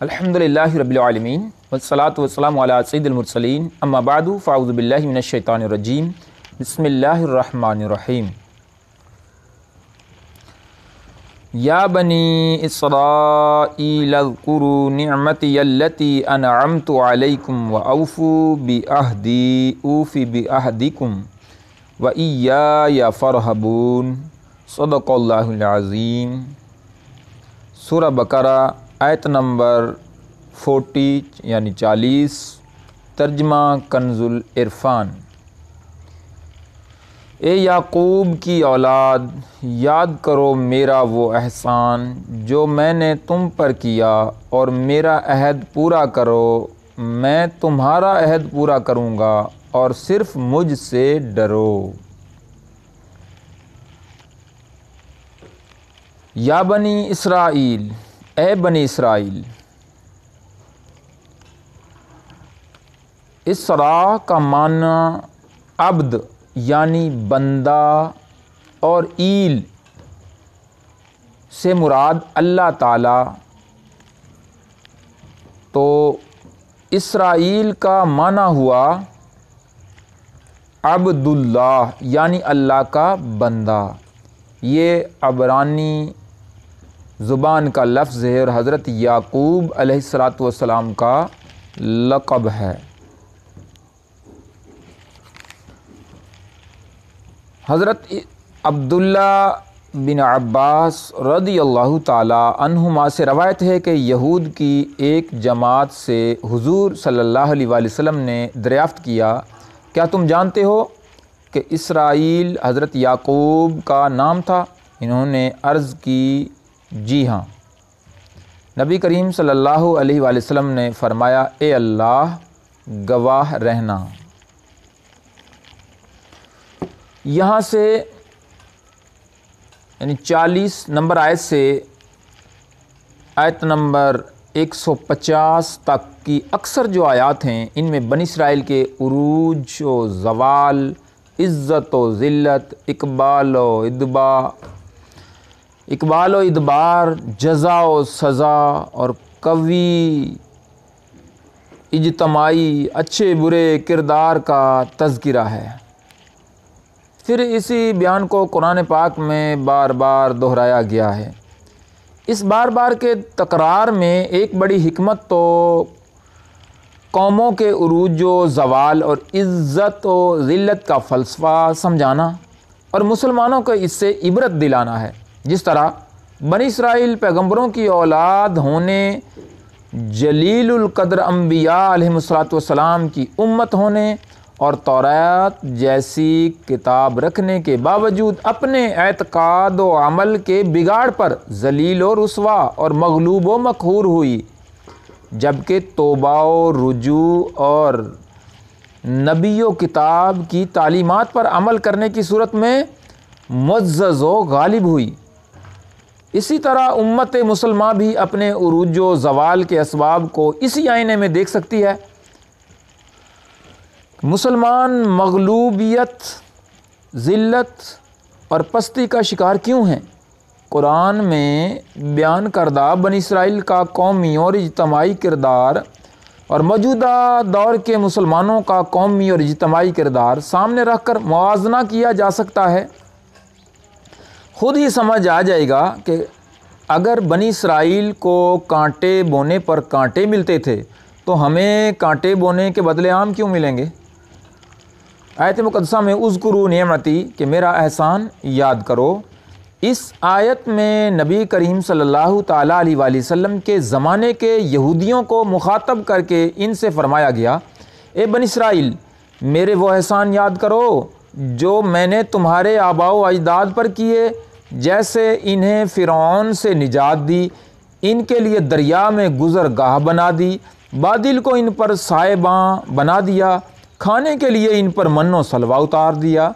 الحمدللہ رب العالمین والصلاة والسلام علی سید المرسلین اما بعد فاعوذ باللہ من الشیطان الرجیم بسم اللہ الرحمن الرحیم یا بنی اسرائیل اذکروا نعمتی التی انعمت علیکم واوفوا بعہدی اوف بعہدکم وایای فارہبون صدق اللہ العظیم۔ سورہ بقرہ آیت نمبر 40 یعنی 40، ترجمہ کنز العرفان۔ اے یعقوب کی اولاد، یاد کرو میرا وہ احسان جو میں نے تم پر کیا، اور میرا عہد پورا کرو، میں تمہارا عہد پورا کروں گا، اور صرف مجھ سے ڈرو۔ یا بنی اسرائیل، اے بنی اسرائیل۔ اسراء کا معنی عبد یعنی بندہ، اور ایل سے مراد اللہ تعالی۔ تو اسرائیل کا معنی ہوا عبد اللہ یعنی اللہ کا بندہ۔ یہ عبرانی زبان کا لفظ ہے اور حضرت یعقوب علیہ السلام کا لقب ہے۔ حضرت عبداللہ بن عباس رضی اللہ تعالی عنہما سے روایت ہے کہ یہود کی ایک جماعت سے حضور صلی اللہ علیہ وآلہ وسلم نے دریافت کیا، کیا تم جانتے ہو کہ اسرائیل حضرت یعقوب کا نام تھا؟ انہوں نے عرض کی، جی ہاں۔ نبی کریم صلی اللہ علیہ وآلہ وسلم نے فرمایا، اے اللہ گواہ رہنا۔ یہاں سے یعنی 40 نمبر آیت سے آیت نمبر 150 تک کی اکثر جو آیات ہیں، ان میں بنی اسرائیل کے عروج و زوال، عزت و ذلت، اقبال و ادبار، جزا و سزا، اور قوی اجتماعی اچھے برے کردار کا تذکرہ ہے۔ پھر اسی بیان کو قرآن پاک میں بار بار دہرایا گیا ہے۔ اس بار بار کے تکرار میں ایک بڑی حکمت تو قوموں کے عروج و زوال اور عزت و ذلت کا فلسفہ سمجھانا اور مسلمانوں کو اس سے عبرت دلانا ہے۔ جس طرح بنی اسرائیل پیغمبروں کی اولاد ہونے، جلیل القدر انبیاء علیہ السلام کی امت ہونے، اور توراۃ جیسی کتاب رکھنے کے باوجود اپنے اعتقاد و عمل کے بگاڑ پر ذلیل و رسوا اور مغلوب و مقہور ہوئی، جبکہ توبہ و رجوع اور نبی و کتاب کی تعلیمات پر عمل کرنے کی صورت میں معزز و غالب ہوئی۔ اسی طرح امت مسلمہ بھی اپنے عروج و زوال کے اسباب کو اسی آئینے میں دیکھ سکتی ہے۔ مسلمان مغلوبیت، ذلت اور پستی کا شکار کیوں ہیں؟ قرآن میں بیان کردہ بنی اسرائیل کا قومی اور اجتماعی کردار اور موجودہ دور کے مسلمانوں کا قومی اور اجتماعی کردار سامنے رکھ کر موازنہ کیا جا سکتا ہے۔ خود ہی سمجھ آ جائے گا کہ اگر بنی اسرائیل کو کانٹے بونے پر کانٹے ملتے تھے تو ہمیں کانٹے بونے کے بدلے آم کیوں ملیں گے؟ آیت مقدسہ میں اذکروا نعمتی کہ میرا احسان یاد کرو، اس آیت میں نبی کریم صلی اللہ تعالیٰ علیہ وآلہ وسلم کے زمانے کے یہودیوں کو مخاطب کر کے ان سے فرمایا گیا، اے بنی اسرائیل میرے وہ احسان یاد کرو جو میں نے تمہارے آباء و اجداد پر کیے، جیسے انہیں فرعون سے نجات دی، ان کے لیے دریا میں گزرگاہ بنا دی، بادل کو ان پر سائباں بنا دیا، کھانے کے لیے ان پر من و سلوہ اتار دیا،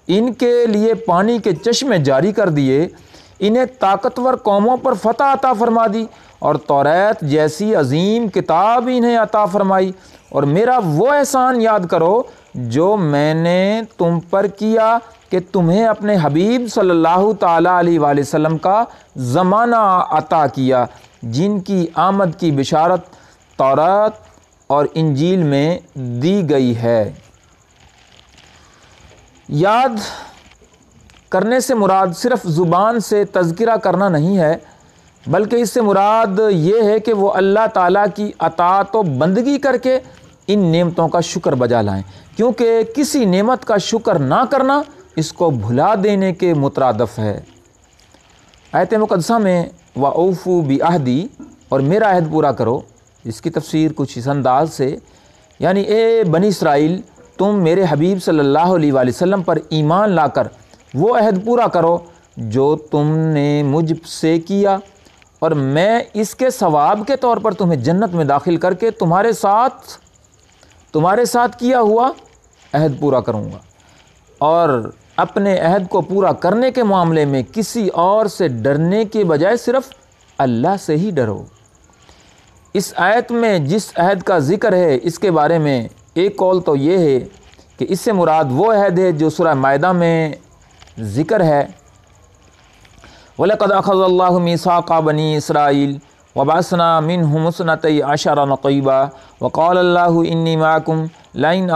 ان کے لیے پانی کے چشمے جاری کر دیے، انہیں طاقتور قوموں پر فتح عطا فرما دی، اور توراۃ جیسی عظیم کتاب انہیں عطا فرمائی، اور میرا وہ احسان یاد کرو جو میں نے تم پر کیا کہ تمہیں اپنے حبیب صلی اللہ تعالیٰ علیہ وآلہ وسلم کا زمانہ عطا کیا، جن کی آمد کی بشارت تورات اور انجیل میں دی گئی ہے۔ یاد کرنے سے مراد صرف زبان سے تذکرہ کرنا نہیں ہے، بلکہ اس سے مراد یہ ہے کہ وہ اللہ تعالیٰ کی اطاعت و بندگی کر کے ان نعمتوں کا شکر بجا لائیں، کیونکہ کسی نعمت کا شکر نہ کرنا اس کو بھلا دینے کے مترادف ہے۔ آیت مقدسہ میں وَأَوْفُوا بِعَہْدِی اور میرا عہد پورا کرو، اس کی تفسیر کچھ اس انداز سے، یعنی اے بنی اسرائیل، تم میرے حبیب صلی اللہ علیہ وآلہ وسلم پر ایمان لا کر وہ عہد پورا کرو جو تم نے مجھ سے کیا، اور میں اس کے ثواب کے طور پر تمہیں جنت میں داخل کر کے تمہارے ساتھ کیا ہوا عہد پورا کروں گا، اور اپنے عہد کو پورا کرنے کے معاملے میں کسی اور سے ڈرنے کے بجائے صرف اللہ سے ہی ڈرو۔ اس آیت میں جس عہد کا ذکر ہے اس کے بارے میں ایک قول تو یہ ہے کہ اس سے مراد وہ عہد ہے جو سورہ مائدہ میں ذکر ہے، وَلَقَدْ أَخَذَ اللَّهُ مِيثَاقَ بَنِي إِسْرَائِيلَ وَبَعَثْنَا مِنْهُمُ اثْنَتَيْ عَشَرَ نَقِيبًا وَقَالَ اللَّهُ إِنِّي مَعَكُمْ لَئِنْ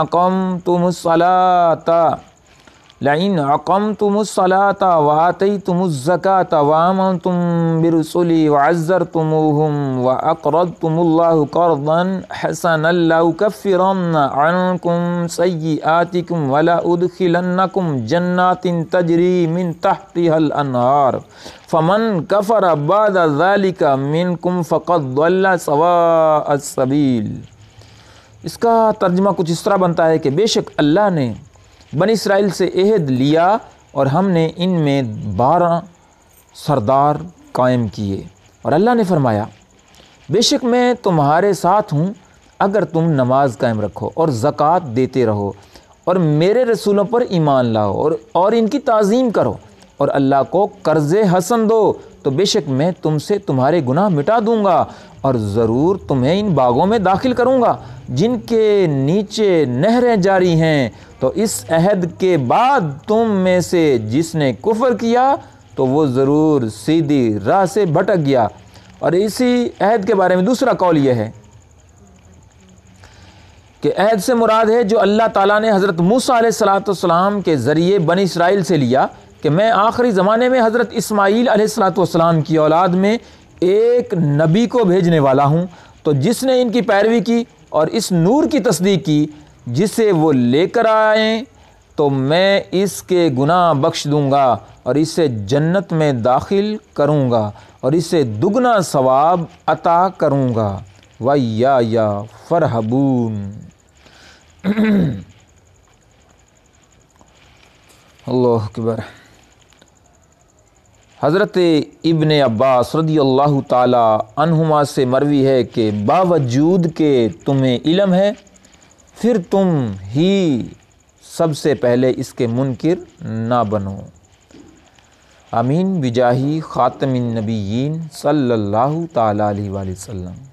أَقَمْتُمُ الصَّلَاةَ وَآتَيْتُمُ الزَّكَاةَ وَآمَنْتُمْ بِرُسُلِي وَعَزَّرْتُمُوهُمْ وَأَقْرَضْتُمُ اللَّهَ قَرْضًا حَسَنًا لَأُكَفِّرَنَّ عَنْكُمْ سَيِّئَاتِكُمْ وَلَأُدْخِلَنَّكُمْ جَنَّاتٍ تَجْرِي مِنْ تَحْتِهَا الْأَنْهَارُ فَمَنْ كَفَرَ بَعْدَ ذَلِكَ مِنْكُمْ فَقَدْ ضَلَّ سَوَاءَ السَّبِيلِ۔ اس کا ترجمہ کچھ اس طرح بنتا ہے کہ بے شک اللہ نے بنی اسرائیل سے عہد لیا اور ہم نے ان میں 12 سردار قائم کیے، اور اللہ نے فرمایا بے شک میں تمہارے ساتھ ہوں اگر تم نماز قائم رکھو اور زکوٰۃ دیتے رہو اور میرے رسولوں پر ایمان لاؤ اور ان کی تعظیم کرو اور اللہ کو قرض حسن دو، تو بے شک میں تم سے تمہارے گناہ مٹا دوں گا اور ضرور تمہیں ان باغوں میں داخل کروں گا جن کے نیچے نہریں جاری ہیں۔ تو اس عہد کے بعد تم میں سے جس نے کفر کیا تو وہ ضرور سیدھی راہ سے بھٹک گیا۔ اور اسی عہد کے بارے میں دوسرا قول یہ ہے کہ عہد سے مراد ہے جو اللہ تعالیٰ نے حضرت موسیٰ علیہ السلام کے ذریعے بنی اسرائیل سے لیا کہ میں آخری زمانے میں حضرت اسماعیل علیہ السلام کی اولاد میں ایک نبی کو بھیجنے والا ہوں، تو جس نے ان کی پیروی کی اور اس نور کی تصدیق کی جسے وہ لے کر آئیں تو میں اس کے گناہ بخش دوں گا اور اسے جنت میں داخل کروں گا اور اسے دگنا ثواب عطا کروں گا۔ وَإِيَّایَ فَارْہَبُونِ۔ اللہ اکبر۔ حضرت ابن عباس رضی اللہ تعالی عنہما سے مروی ہے کہ باوجود کہ تمہیں علم ہے پھر تم ہی سب سے پہلے اس کے منکر نہ بنو۔ آمین بجاہ خاتم النبیین صلی اللہ تعالی علیہ وآلہ وسلم۔